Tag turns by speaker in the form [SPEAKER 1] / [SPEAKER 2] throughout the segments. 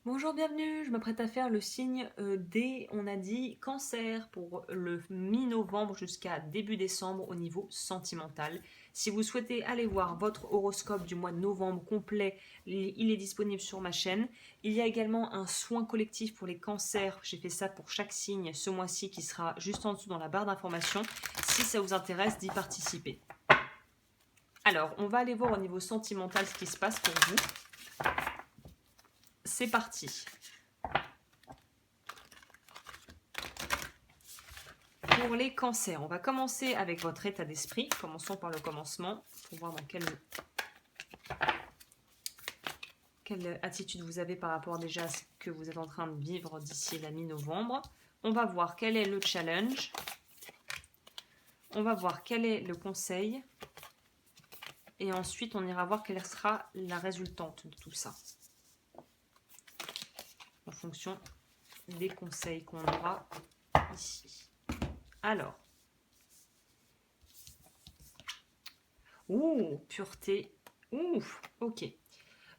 [SPEAKER 1] Bonjour, bienvenue, je m'apprête à faire le signe D, on a dit cancer pour le mi-novembre jusqu'à début décembre au niveau sentimental. Si vous souhaitez aller voir votre horoscope du mois de novembre complet, il est disponible sur ma chaîne. Il y a également un soin collectif pour les cancers, j'ai fait ça pour chaque signe ce mois-ci qui sera juste en dessous dans la barre d'information, si ça vous intéresse d'y participer. Alors, on va aller voir au niveau sentimental ce qui se passe pour vous. C'est parti. Pour les cancers, on va commencer avec votre état d'esprit. Commençons par le commencement pour voir dans quelle attitude vous avez par rapport déjà à ce que vous êtes en train de vivre d'ici la mi-novembre. On va voir quel est le challenge. On va voir quel est le conseil. Et ensuite, on ira voir quelle sera la résultante de tout ça. En fonction des conseils qu'on aura ici. Alors. Ouh, pureté. Ouh, ok.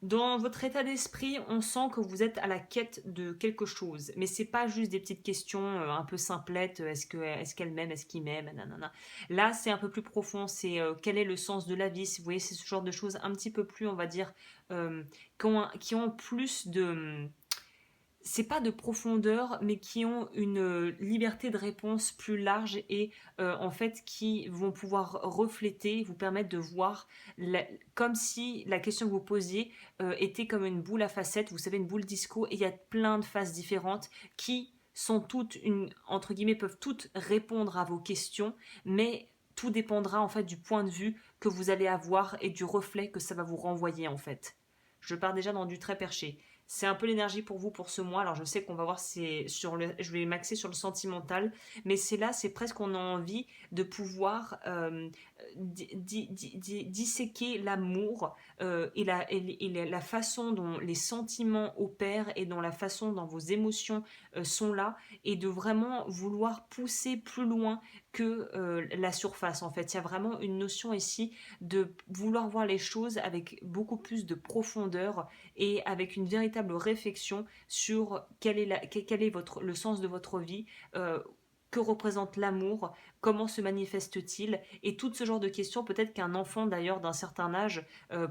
[SPEAKER 1] Dans votre état d'esprit, on sent que vous êtes à la quête de quelque chose. Mais c'est pas juste des petites questions un peu simplettes. Est-ce qu'elle m'aime, est-ce qu'il m'aime, nanana. Là, c'est un peu plus profond. C'est quel est le sens de la vie. Vous voyez, c'est ce genre de choses un petit peu plus, on va dire, qui ont plus de, c'est pas de profondeur, mais qui ont une liberté de réponse plus large et en fait qui vont pouvoir refléter, vous permettre de voir comme si la question que vous posiez était comme une boule à facettes, vous savez, une boule disco, et il y a plein de faces différentes qui sont toutes, entre guillemets, peuvent toutes répondre à vos questions, mais tout dépendra en fait du point de vue que vous allez avoir et du reflet que ça va vous renvoyer en fait. Je pars déjà dans du très perché. C'est un peu l'énergie pour vous pour ce mois. Alors je sais qu'on va voir, je vais m'axer sur le sentimental, mais c'est là, c'est presque qu'on a envie de pouvoir disséquer l'amour et la façon dont les sentiments opèrent et dont la façon dont vos émotions sont là, et de vraiment vouloir pousser plus loin que la surface en fait. Il y a vraiment une notion ici de vouloir voir les choses avec beaucoup plus de profondeur et avec une véritable réflexion sur quel est le sens de votre vie, que représente l'amour, comment se manifeste-t-il, et tout ce genre de questions, peut-être qu'un enfant d'ailleurs d'un certain âge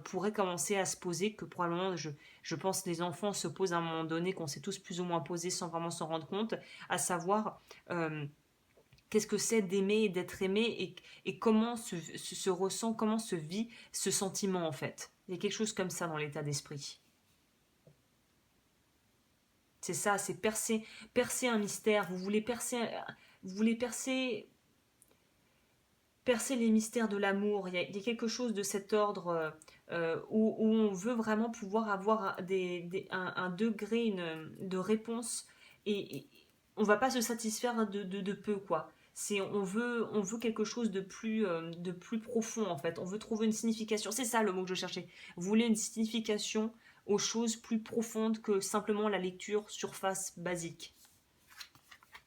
[SPEAKER 1] pourrait commencer à se poser, que probablement je pense les enfants se posent à un moment donné, qu'on s'est tous plus ou moins posé sans vraiment s'en rendre compte, à savoir qu'est-ce que c'est d'aimer et d'être aimé, et comment se ressent, comment se vit ce sentiment en fait. Il y a quelque chose comme ça dans l'état d'esprit. C'est ça, c'est percer un mystère. Vous voulez percer les mystères de l'amour. Il y a quelque chose de cet ordre où on veut vraiment pouvoir avoir un degré de réponse, et on va pas se satisfaire de peu, quoi. On veut quelque chose de plus profond en fait. On veut trouver une signification. C'est ça le mot que je cherchais. Vous voulez une signification aux choses plus profondes que simplement la lecture surface basique.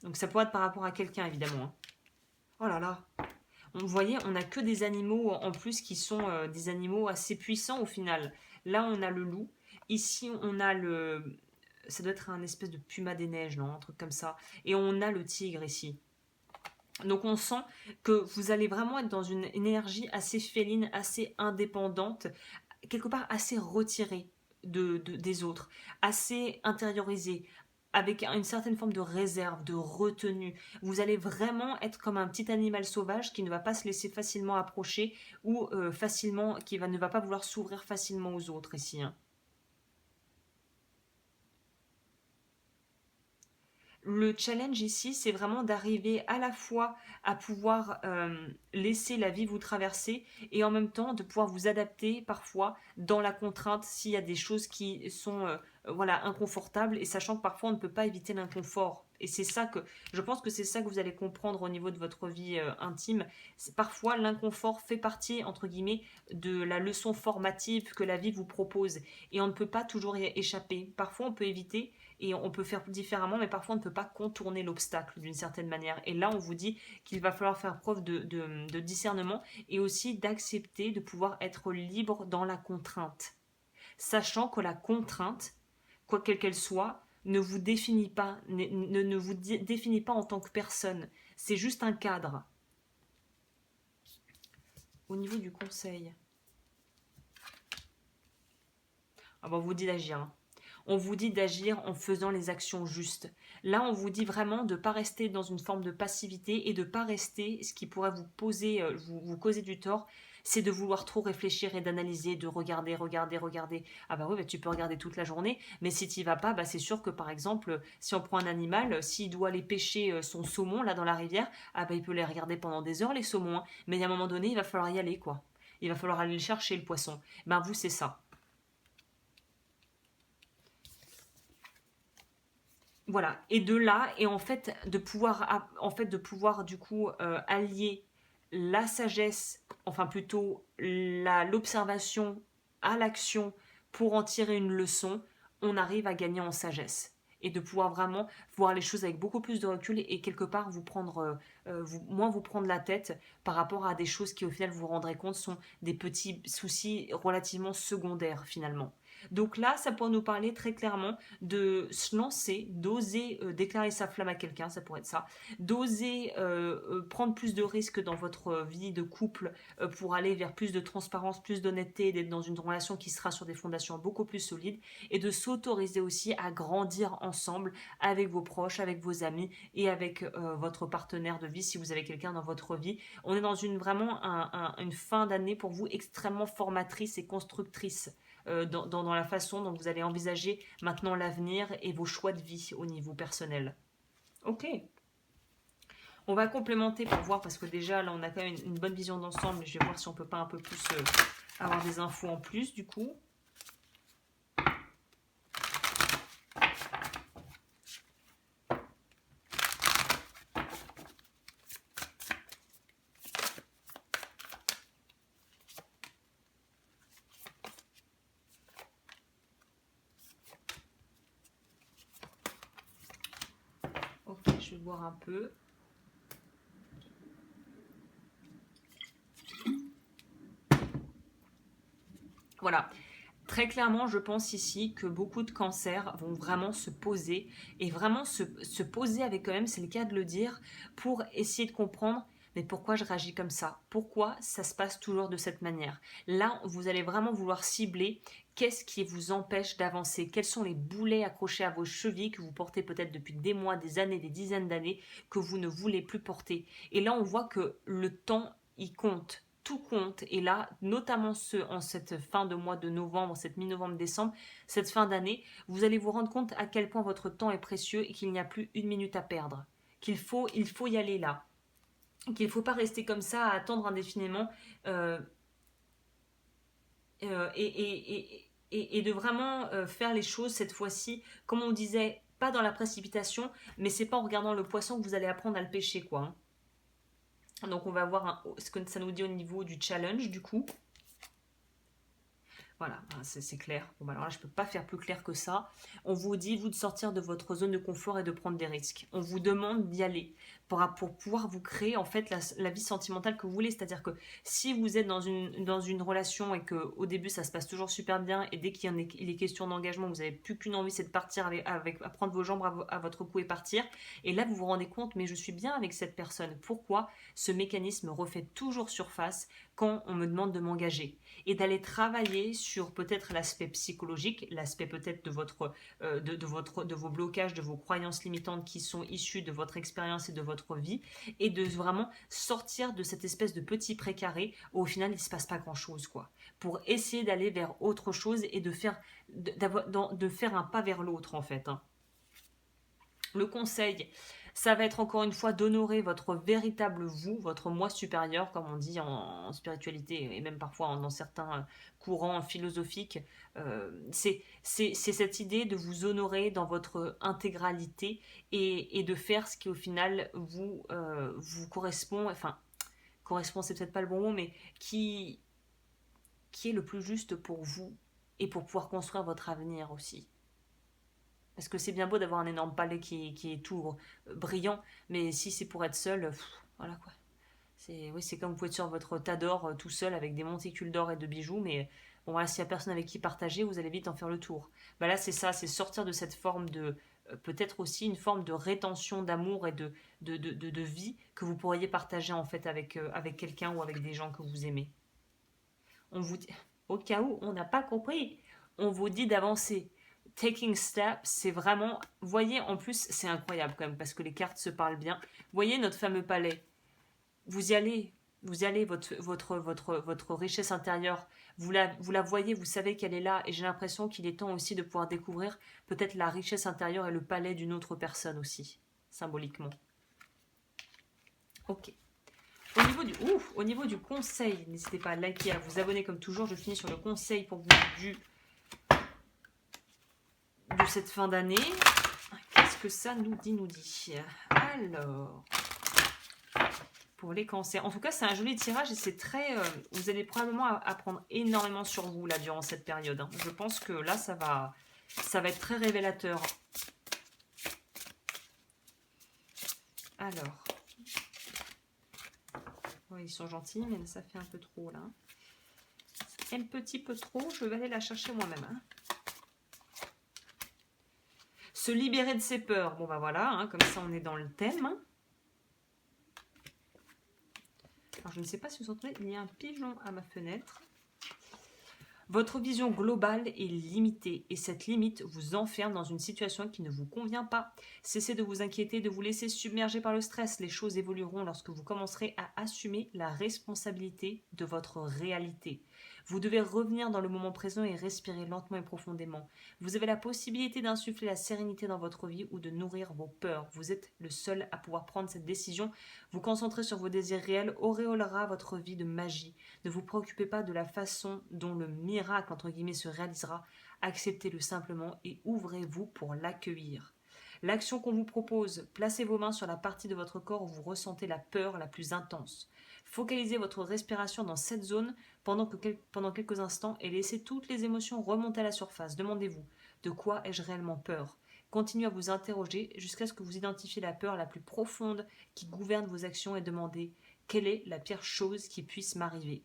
[SPEAKER 1] Donc ça pourrait être par rapport à quelqu'un évidemment, hein. Oh là là. Vous voyez, on n'a que des animaux en plus qui sont des animaux assez puissants au final. Là, on a le loup. Ici, on a le. Ça doit être un espèce de puma des neiges, non? Un truc comme ça. Et on a le tigre ici. Donc on sent que vous allez vraiment être dans une énergie assez féline, assez indépendante, quelque part assez retirée des autres, assez intériorisée, avec une certaine forme de réserve, de retenue. Vous allez vraiment être comme un petit animal sauvage qui ne va pas se laisser facilement approcher, ou ne va pas vouloir s'ouvrir facilement aux autres ici, hein. Le challenge ici, c'est vraiment d'arriver à la fois à pouvoir laisser la vie vous traverser, et en même temps de pouvoir vous adapter parfois dans la contrainte s'il y a des choses qui sont voilà, inconfortables, et sachant que parfois on ne peut pas éviter l'inconfort. Et c'est ça que je pense que c'est ça que vous allez comprendre au niveau de votre vie intime. Parfois l'inconfort fait partie entre guillemets de la leçon formative que la vie vous propose, et on ne peut pas toujours y échapper. Parfois on peut éviter et on peut faire différemment, mais parfois on ne peut pas contourner l'obstacle d'une certaine manière. Et là, on vous dit qu'il va falloir faire preuve de discernement, et aussi d'accepter de pouvoir être libre dans la contrainte. Sachant que la contrainte quoi qu'elle soit, ne vous définit pas, ne vous définit pas en tant que personne. C'est juste un cadre. Au niveau du conseil, ah ben, on vous dit d'agir. Hein. On vous dit d'agir en faisant les actions justes. Là, on vous dit vraiment de ne pas rester dans une forme de passivité et de ne pas rester, ce qui pourrait vous poser, vous causer du tort, c'est de vouloir trop réfléchir et d'analyser, de regarder. Ah bah oui, bah tu peux regarder toute la journée, mais si tu n'y vas pas, bah c'est sûr que par exemple, si on prend un animal, s'il doit aller pêcher son saumon là dans la rivière, ah bah il peut les regarder pendant des heures les saumons, hein. Mais à un moment donné, il va falloir y aller quoi. Il va falloir aller le chercher le poisson. Ben vous c'est ça. Voilà, et de là, et de pouvoir du coup allier la sagesse, enfin plutôt l'observation à l'action pour en tirer une leçon, on arrive à gagner en sagesse. Et de pouvoir vraiment voir les choses avec beaucoup plus de recul et quelque part moins vous prendre la tête par rapport à des choses qui au final vous vous rendrez compte sont des petits soucis relativement secondaires finalement. Donc là, ça pourrait nous parler très clairement de se lancer, d'oser déclarer sa flamme à quelqu'un, ça pourrait être ça, d'oser prendre plus de risques dans votre vie de couple pour aller vers plus de transparence, plus d'honnêteté, d'être dans une relation qui sera sur des fondations beaucoup plus solides, et de s'autoriser aussi à grandir ensemble avec vos proches, avec vos amis et avec votre partenaire de vie si vous avez quelqu'un dans votre vie. On est dans vraiment une fin d'année pour vous extrêmement formatrice et constructrice dans la façon dont vous allez envisager maintenant l'avenir et vos choix de vie au niveau personnel. Ok. On va complémenter pour voir, parce que déjà là on a quand même une bonne vision d'ensemble. Je vais voir si on peut pas un peu plus avoir des infos en plus du coup. Ok, je vais voir un peu. Voilà. Très clairement, je pense ici que beaucoup de cancers vont vraiment se poser et vraiment se poser avec eux-mêmes, c'est le cas de le dire, pour essayer de comprendre mais pourquoi je réagis comme ça? Pourquoi ça se passe toujours de cette manière? Là, vous allez vraiment vouloir cibler qu'est-ce qui vous empêche d'avancer? Quels sont les boulets accrochés à vos chevilles que vous portez peut-être depuis des mois, des années, des dizaines d'années que vous ne voulez plus porter? Et là, on voit que le temps, il compte. Tout compte. Et là, notamment en cette fin de mois de novembre, cette mi-novembre-décembre, cette fin d'année, vous allez vous rendre compte à quel point votre temps est précieux et qu'il n'y a plus une minute à perdre. Il faut y aller là. Qu'il ne faut pas rester comme ça à attendre indéfiniment euh, et de vraiment faire les choses cette fois-ci, comme on disait, pas dans la précipitation, mais c'est pas en regardant le poisson que vous allez apprendre à le pêcher, quoi. Hein. Donc on va voir ce que ça nous dit au niveau du challenge, du coup. Voilà, c'est clair. Bon, bah alors là, je ne peux pas faire plus clair que ça. On vous dit, vous, de sortir de votre zone de confort et de prendre des risques. On vous demande d'y aller pour pouvoir vous créer en fait la vie sentimentale que vous voulez. C'est-à-dire que si vous êtes dans une relation et qu'au début, ça se passe toujours super bien et dès il est question d'engagement, vous n'avez plus qu'une envie, c'est de partir à prendre vos jambes à votre cou et partir. Et là, vous vous rendez compte, mais je suis bien avec cette personne. Pourquoi ce mécanisme refait toujours surface quand on me demande de m'engager? Et d'aller travailler sur peut-être l'aspect psychologique, l'aspect peut-être de vos blocages, de vos croyances limitantes qui sont issues de votre expérience et de votre vie, et de vraiment sortir de cette espèce de petit précaré où au final il ne se passe pas grand-chose, quoi, pour essayer d'aller vers autre chose et de faire un pas vers l'autre en fait. Hein. Le conseil, ça va être encore une fois d'honorer votre véritable vous, votre moi supérieur, comme on dit en spiritualité et même parfois dans certains courants philosophiques. C'est cette idée de vous honorer dans votre intégralité et de faire ce qui au final vous correspond, enfin correspond c'est peut-être pas le bon mot, mais qui est le plus juste pour vous et pour pouvoir construire votre avenir aussi. Parce que c'est bien beau d'avoir un énorme palais qui est tout brillant, mais si c'est pour être seul, voilà quoi. Oui, c'est comme vous pouvez être sur votre tas d'or tout seul avec des monticules d'or et de bijoux, mais Bon, voilà, s'il n'y a personne avec qui partager, vous allez vite en faire le tour. Bah là, c'est ça, c'est sortir de cette forme de, peut-être aussi une forme de rétention d'amour et de vie que vous pourriez partager en fait avec quelqu'un ou avec des gens que vous aimez. On vous dit, au cas où on n'a pas compris, on vous dit d'avancer. Taking steps, c'est vraiment, voyez, en plus, c'est incroyable quand même parce que les cartes se parlent bien. Voyez notre fameux palais. Vous y allez, vous y allez, votre richesse intérieure. Vous la voyez, vous savez qu'elle est là et j'ai l'impression qu'il est temps aussi de pouvoir découvrir peut-être la richesse intérieure et le palais d'une autre personne aussi, symboliquement. Ok. Au niveau du conseil, n'hésitez pas à liker, à vous abonner comme toujours. Je finis sur le conseil pour vous de cette fin d'année. Qu'est-ce que ça nous dit. Alors, pour les cancers. En tout cas, c'est un joli tirage et c'est très... vous allez probablement apprendre énormément sur vous là durant cette période. Hein. Je pense que là, ça va être très révélateur. Alors, ouais, ils sont gentils, mais ça fait un peu trop là. Un petit peu trop, je vais aller la chercher moi-même. Hein. Se libérer de ses peurs. Bon, bah voilà, hein, comme ça on est dans le thème. Alors, je ne sais pas si vous entendez, il y a un pigeon à ma fenêtre. Votre vision globale est limitée et cette limite vous enferme dans une situation qui ne vous convient pas. Cessez de vous inquiéter, de vous laisser submerger par le stress. Les choses évolueront lorsque vous commencerez à assumer la responsabilité de votre réalité. Vous devez revenir dans le moment présent et respirer lentement et profondément. Vous avez la possibilité d'insuffler la sérénité dans votre vie ou de nourrir vos peurs. Vous êtes le seul à pouvoir prendre cette décision. Vous concentrer sur vos désirs réels auréolera votre vie de magie. Ne vous préoccupez pas de la façon dont le miracle, entre guillemets, se réalisera. Acceptez-le simplement et ouvrez-vous pour l'accueillir. L'action qu'on vous propose, placez vos mains sur la partie de votre corps où vous ressentez la peur la plus intense. Focalisez votre respiration dans cette zone pendant quelques instants et laissez toutes les émotions remonter à la surface. Demandez-vous, de quoi ai-je réellement peur ? Continuez à vous interroger jusqu'à ce que vous identifiez la peur la plus profonde qui gouverne vos actions et demandez quelle est la pire chose qui puisse m'arriver.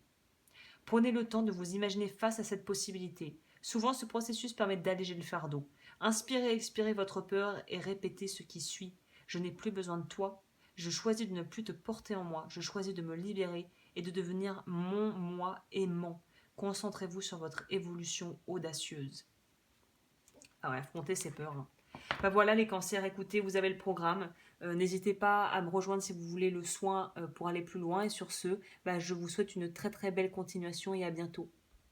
[SPEAKER 1] Prenez le temps de vous imaginer face à cette possibilité. Souvent, ce processus permet d'alléger le fardeau. Inspirez et expirez votre peur et répétez ce qui suit. Je n'ai plus besoin de toi. Je choisis de ne plus te porter en moi. Je choisis de me libérer et de devenir mon moi aimant. Concentrez-vous sur votre évolution audacieuse. Ah ouais, affrontez ces peurs. Hein. Bah voilà les cancers, écoutez, vous avez le programme. N'hésitez pas à me rejoindre si vous voulez le soin pour aller plus loin. Et sur ce, bah, je vous souhaite une très très belle continuation et à bientôt.